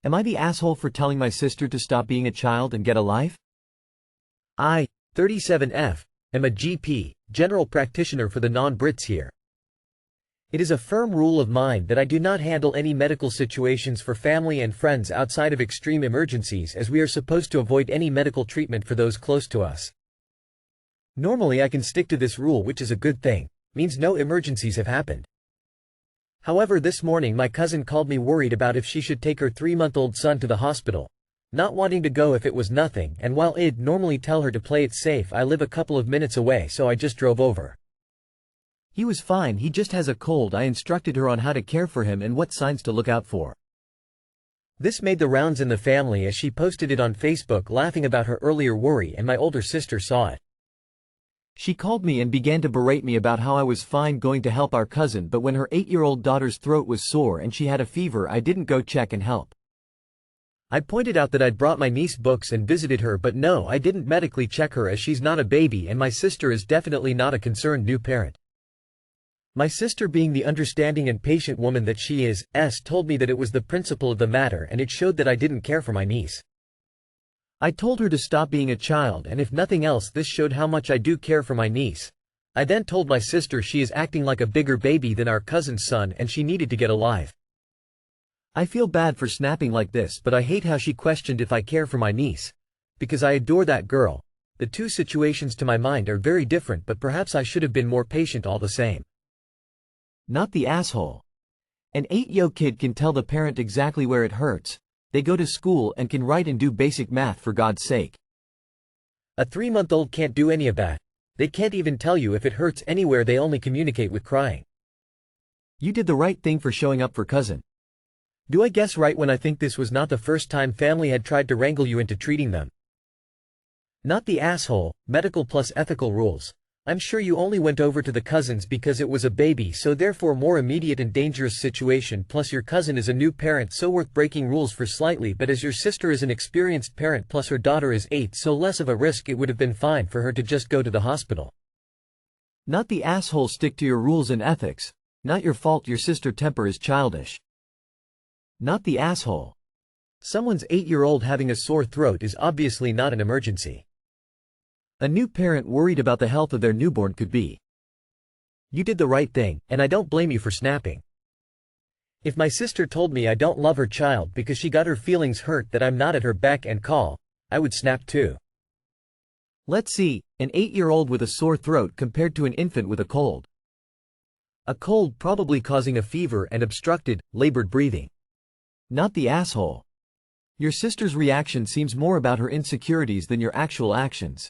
Am I the asshole for telling my sister to stop being a child and get a life? I, 37F, am a GP, general practitioner for the non-Brits here. It is a firm rule of mine that I do not handle any medical situations for family and friends outside of extreme emergencies, as we are supposed to avoid any medical treatment for those close to us. Normally I can stick to this rule, which is a good thing, means no emergencies have happened. However, this morning my cousin called me worried about if she should take her 3-month-old son to the hospital, not wanting to go if it was nothing, and while I'd normally tell her to play it safe, I live a couple of minutes away, so I just drove over. He was fine, he just has a cold. I instructed her on how to care for him and what signs to look out for. This made the rounds in the family as she posted it on Facebook laughing about her earlier worry, and my older sister saw it. She called me and began to berate me about how I was fine going to help our cousin, but when her 8-year-old daughter's throat was sore and she had a fever, I didn't go check and help. I pointed out that I'd brought my niece books and visited her, but no, I didn't medically check her as she's not a baby and my sister is definitely not a concerned new parent. My sister, being the understanding and patient woman that she is, told me that it was the principle of the matter and it showed that I didn't care for my niece. I told her to stop being a child, and if nothing else this showed how much I do care for my niece. I then told my sister she is acting like a bigger baby than our cousin's son and she needed to get alive. I feel bad for snapping like this, but I hate how she questioned if I care for my niece. Because I adore that girl. The two situations to my mind are very different, but perhaps I should have been more patient all the same. Not the asshole. An 8-year-old kid can tell the parent exactly where it hurts. They go to school and can write and do basic math, for God's sake. A 3-month-old can't do any of that. They can't even tell you if it hurts anywhere, they only communicate with crying. You did the right thing for showing up for cousin. Do I guess right when I think this was not the first time family had tried to wrangle you into treating them? Not the asshole. Medical plus ethical rules. I'm sure you only went over to the cousins because it was a baby, so therefore more immediate and dangerous situation, plus your cousin is a new parent, so worth breaking rules for slightly, but as your sister is an experienced parent plus her daughter is 8, so less of a risk, it would have been fine for her to just go to the hospital. Not the asshole. Stick to your rules and ethics. Not your fault your sister temper is childish. Not the asshole. Someone's 8-year-old having a sore throat is obviously not an emergency. A new parent worried about the health of their newborn could be. You did the right thing, and I don't blame you for snapping. If my sister told me I don't love her child because she got her feelings hurt, that I'm not at her beck and call, I would snap too. Let's see, an 8-year-old with a sore throat compared to an infant with a cold. A cold probably causing a fever and obstructed, labored breathing. Not the asshole. Your sister's reaction seems more about her insecurities than your actual actions.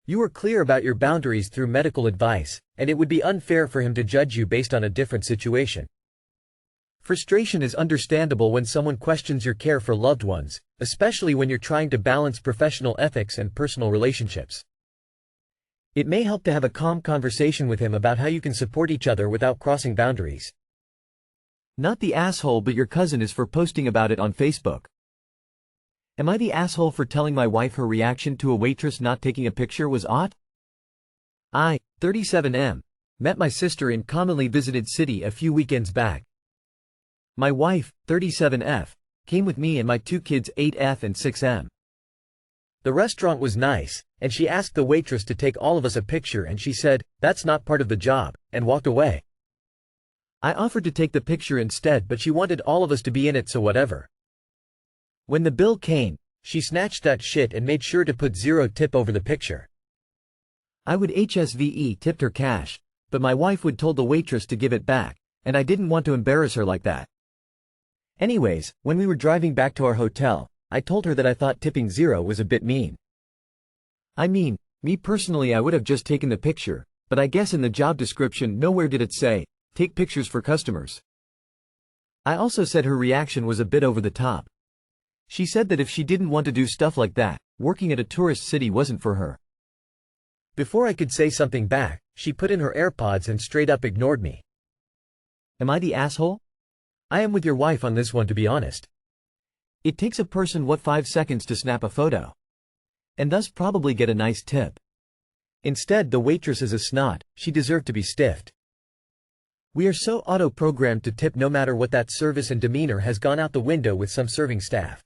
You were clear about your boundaries through medical advice, and it would be unfair for him to judge you based on a different situation. Frustration is understandable when someone questions your care for loved ones, especially when you're trying to balance professional ethics and personal relationships. It may help to have a calm conversation with him about how you can support each other without crossing boundaries. Not the asshole, but your cousin is for posting about it on Facebook. Am I the asshole for telling my wife her reaction to a waitress not taking a picture was odd? I, 37M, met my sister in commonly visited city a few weekends back. My wife, 37F, came with me and my 2 kids, 8F and 6M. The restaurant was nice, and she asked the waitress to take all of us a picture and she said, "That's not part of the job," and walked away. I offered to take the picture instead, but she wanted all of us to be in it, so whatever. When the bill came, she snatched that shit and made sure to put 0 tip over the picture. I would HSVE tipped her cash, but my wife would told the waitress to give it back, and I didn't want to embarrass her like that. Anyways, when we were driving back to our hotel, I told her that I thought tipping 0 was a bit mean. I mean, me personally, I would have just taken the picture, but I guess in the job description nowhere did it say, "Take pictures for customers." I also said her reaction was a bit over the top. She said that if she didn't want to do stuff like that, working at a tourist city wasn't for her. Before I could say something back, she put in her AirPods and straight up ignored me. Am I the asshole? I am with your wife on this one, to be honest. It takes a person 5 seconds to snap a photo. And thus probably get a nice tip. Instead, the waitress is a snot, she deserved to be stiffed. We are so auto-programmed to tip no matter what. That service and demeanor has gone out the window with some serving staff.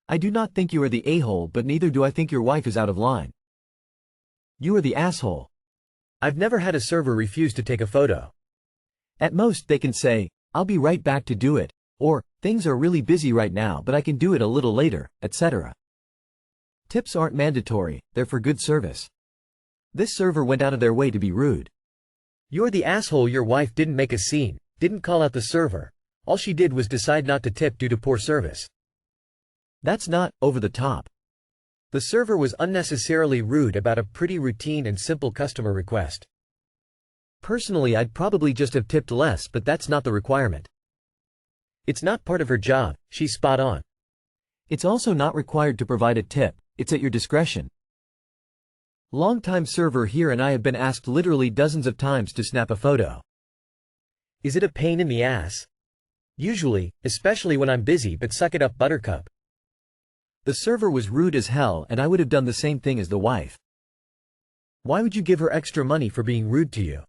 I do not think you are the a-hole, but neither do I think your wife is out of line. You are the asshole. I've never had a server refuse to take a photo. At most they can say, "I'll be right back to do it," or, "Things are really busy right now but I can do it a little later," etc. Tips aren't mandatory, they're for good service. This server went out of their way to be rude. You're the asshole. Your wife didn't make a scene, didn't call out the server. All she did was decide not to tip due to poor service. That's not over the top. The server was unnecessarily rude about a pretty routine and simple customer request. Personally, I'd probably just have tipped less, but that's not the requirement. It's not part of her job. She's spot on. It's also not required to provide a tip, it's at your discretion. Longtime server here and I have been asked literally dozens of times to snap a photo. Is it a pain in the ass? Usually, especially when I'm busy, but suck it up, buttercup. The server was rude as hell and I would have done the same thing as the wife. Why would you give her extra money for being rude to you?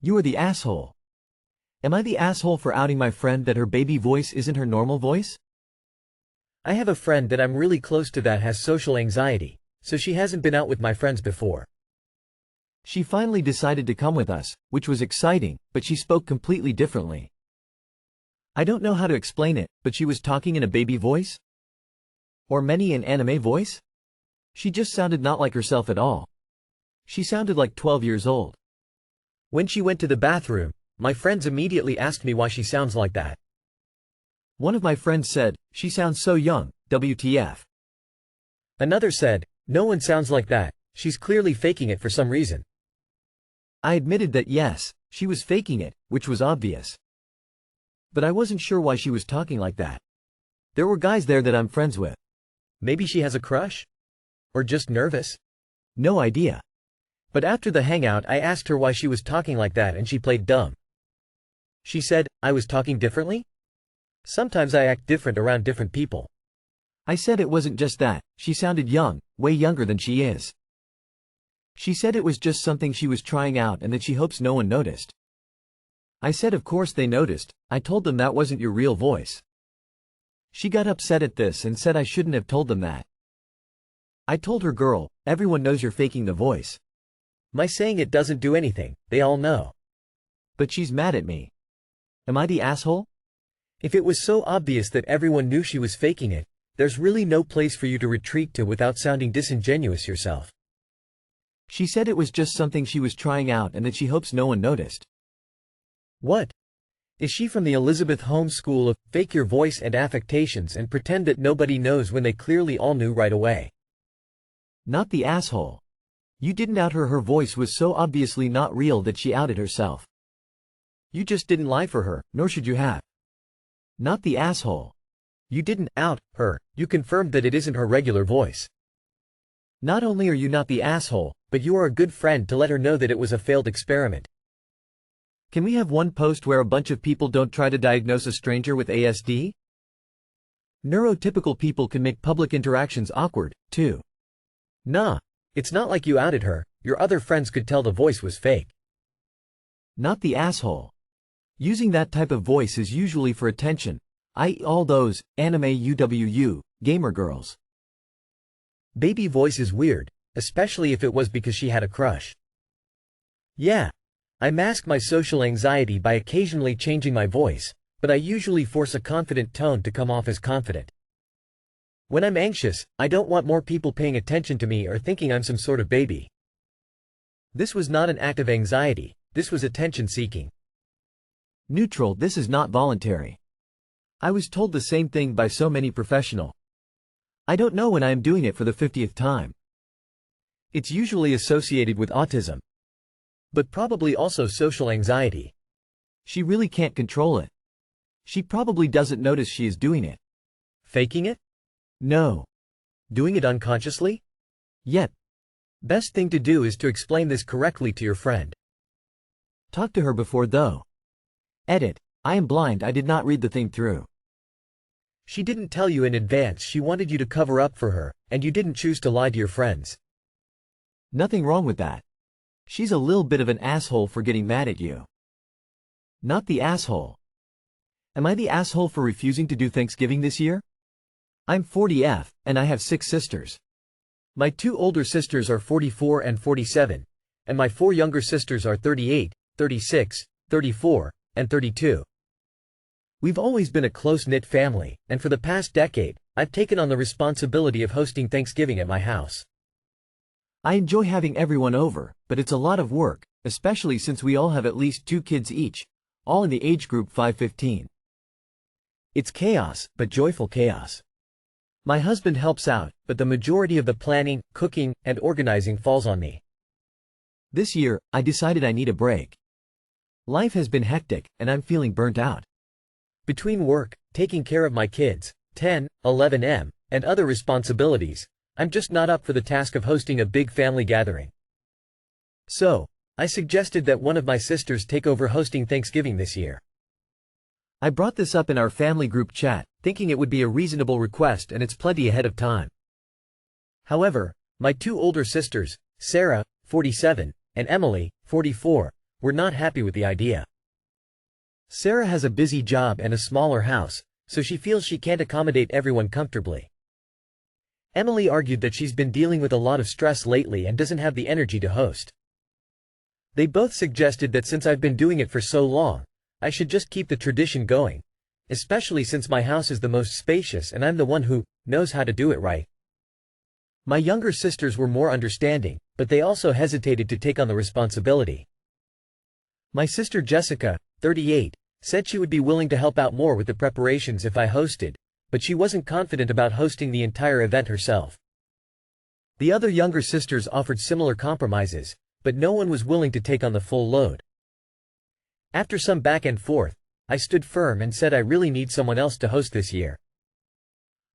You are the asshole. Am I the asshole for outing my friend that her baby voice isn't her normal voice? I have a friend that I'm really close to that has social anxiety, so she hasn't been out with my friends before. She finally decided to come with us, which was exciting, but she spoke completely differently. I don't know how to explain it, but she was talking in a baby voice? Or many an anime voice? She just sounded not like herself at all. She sounded like 12 years old. When she went to the bathroom, my friends immediately asked me why she sounds like that. One of my friends said, "She sounds so young, WTF." Another said, "No one sounds like that, she's clearly faking it for some reason." I admitted that yes, she was faking it, which was obvious. But I wasn't sure why she was talking like that. There were guys there that I'm friends with. Maybe she has a crush? Or just nervous? No idea. But after the hangout I asked her why she was talking like that and she played dumb. She said, "I was talking differently? Sometimes I act different around different people." I said it wasn't just that, she sounded young, way younger than she is. She said it was just something she was trying out and that she hopes no one noticed. I said of course they noticed, I told them that wasn't your real voice. She got upset at this and said I shouldn't have told them that. I told her, "Girl, everyone knows you're faking the voice." My saying it doesn't do anything, they all know. But she's mad at me. Am I the asshole? If it was so obvious that everyone knew she was faking it, there's really no place for you to retreat to without sounding disingenuous yourself. She said it was just something she was trying out and that she hopes no one noticed. What? Is she from the Elizabeth Holmes school of fake your voice and affectations and pretend that nobody knows when they clearly all knew right away? Not the asshole. You didn't out her. Her voice was so obviously not real that she outed herself. You just didn't lie for her, nor should you have. Not the asshole. You didn't out her, you confirmed that it isn't her regular voice. Not only are you not the asshole, but you are a good friend to let her know that it was a failed experiment. Can we have one post where a bunch of people don't try to diagnose a stranger with ASD? Neurotypical people can make public interactions awkward, too. Nah, it's not like you outed her, your other friends could tell the voice was fake. Not the asshole. Using that type of voice is usually for attention, i.e. all those anime UWU gamer girls. Baby voice is weird, especially if it was because she had a crush. Yeah, I mask my social anxiety by occasionally changing my voice, but I usually force a confident tone to come off as confident. When I'm anxious, I don't want more people paying attention to me or thinking I'm some sort of baby. This was not an act of anxiety, this was attention seeking. Neutral, this is not voluntary. I was told the same thing by so many professionals. I don't know when I am doing it for the 50th time. It's usually associated with autism. But probably also social anxiety. She really can't control it. She probably doesn't notice she is doing it. Faking it? No. Doing it unconsciously? Yet. Best thing to do is to explain this correctly to your friend. Talk to her before though. Edit. I am blind, I did not read the thing through. She didn't tell you in advance she wanted you to cover up for her, and you didn't choose to lie to your friends. Nothing wrong with that. She's a little bit of an asshole for getting mad at you. Not the asshole. Am I the asshole for refusing to do Thanksgiving this year? I'm 40F, and I have 6 sisters. My 2 older sisters are 44 and 47, and my 4 younger sisters are 38, 36, 34, and 32. We've always been a close-knit family, and for the past decade, I've taken on the responsibility of hosting Thanksgiving at my house. I enjoy having everyone over, but it's a lot of work, especially since we all have at least 2 kids each, all in the age group 5-15. It's chaos, but joyful chaos. My husband helps out, but the majority of the planning, cooking, and organizing falls on me. This year, I decided I need a break. Life has been hectic, and I'm feeling burnt out. Between work, taking care of my kids, 10, 11M, and other responsibilities, I'm just not up for the task of hosting a big family gathering. So, I suggested that one of my sisters take over hosting Thanksgiving this year. I brought this up in our family group chat, thinking it would be a reasonable request and it's plenty ahead of time. However, my 2 older sisters, Sarah, 47, and Emily, 44, were not happy with the idea. Sarah has a busy job and a smaller house, so she feels she can't accommodate everyone comfortably. Emily argued that she's been dealing with a lot of stress lately and doesn't have the energy to host. They both suggested that since I've been doing it for so long, I should just keep the tradition going, especially since my house is the most spacious and I'm the one who knows how to do it right. My younger sisters were more understanding, but they also hesitated to take on the responsibility. My sister Jessica, 38, said she would be willing to help out more with the preparations if I hosted, but she wasn't confident about hosting the entire event herself. The other younger sisters offered similar compromises, but no one was willing to take on the full load. After some back and forth, I stood firm and said I really need someone else to host this year.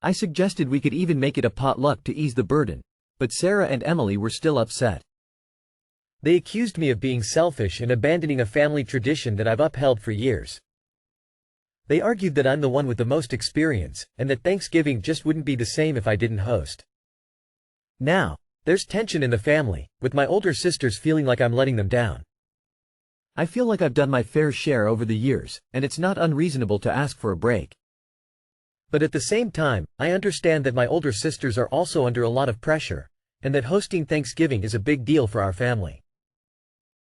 I suggested we could even make it a potluck to ease the burden, but Sarah and Emily were still upset. They accused me of being selfish and abandoning a family tradition that I've upheld for years. They argued that I'm the one with the most experience, and that Thanksgiving just wouldn't be the same if I didn't host. Now, there's tension in the family, with my older sisters feeling like I'm letting them down. I feel like I've done my fair share over the years, and it's not unreasonable to ask for a break. But at the same time, I understand that my older sisters are also under a lot of pressure, and that hosting Thanksgiving is a big deal for our family.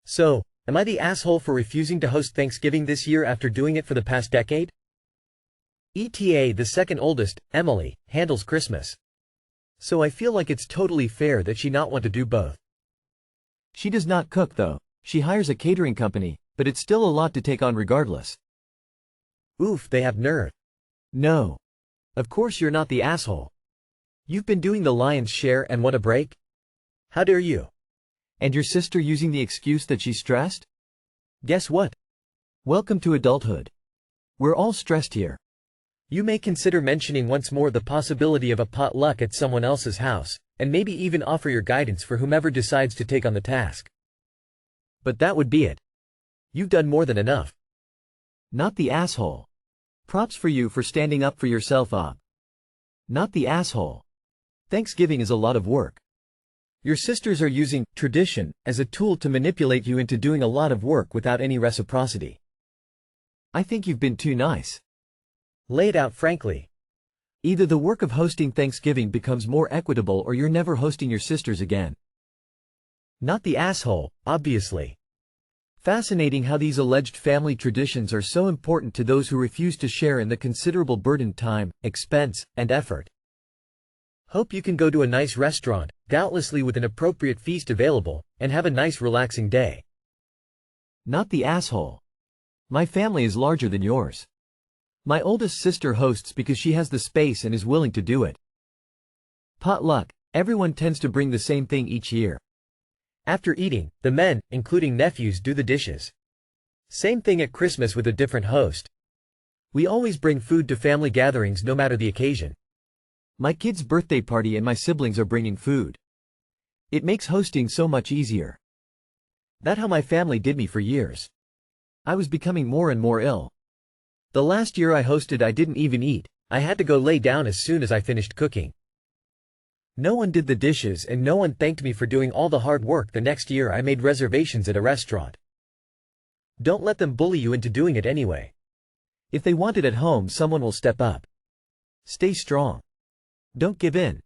So, am I the asshole for refusing to host Thanksgiving this year after doing it for the past decade? ETA, the second oldest, Emily, handles Christmas. So I feel like it's totally fair that she not want to do both. She does not cook though. She hires a catering company, but it's still a lot to take on regardless. Oof, they have nerve. No. Of course you're not the asshole. You've been doing the lion's share and want a break? How dare you? And your sister using the excuse that she's stressed? Guess what? Welcome to adulthood. We're all stressed here. You may consider mentioning once more the possibility of a potluck at someone else's house, and maybe even offer your guidance for whomever decides to take on the task. But that would be it. You've done more than enough. Not the asshole. Props for you for standing up for yourself up. Not the asshole. Thanksgiving is a lot of work. Your sisters are using tradition as a tool to manipulate you into doing a lot of work without any reciprocity. I think you've been too nice. Lay it out frankly. Either the work of hosting Thanksgiving becomes more equitable or you're never hosting your sisters again. Not the asshole, obviously. Fascinating how these alleged family traditions are so important to those who refuse to share in the considerable burden, time, expense, and effort. Hope you can go to a nice restaurant, doubtlessly with an appropriate feast available, and have a nice relaxing day. Not the asshole. My family is larger than yours. My oldest sister hosts because she has the space and is willing to do it. Potluck, everyone tends to bring the same thing each year. After eating, the men, including nephews, do the dishes. Same thing at Christmas with a different host. We always bring food to family gatherings no matter the occasion. My kid's birthday party and my siblings are bringing food. It makes hosting so much easier. That's how my family did me for years. I was becoming more and more ill. The last year I hosted I didn't even eat, I had to go lay down as soon as I finished cooking. No one did the dishes and no one thanked me for doing all the hard work. The next year I made reservations at a restaurant. Don't let them bully you into doing it anyway. If they want it at home, someone will step up. Stay strong. Don't give in.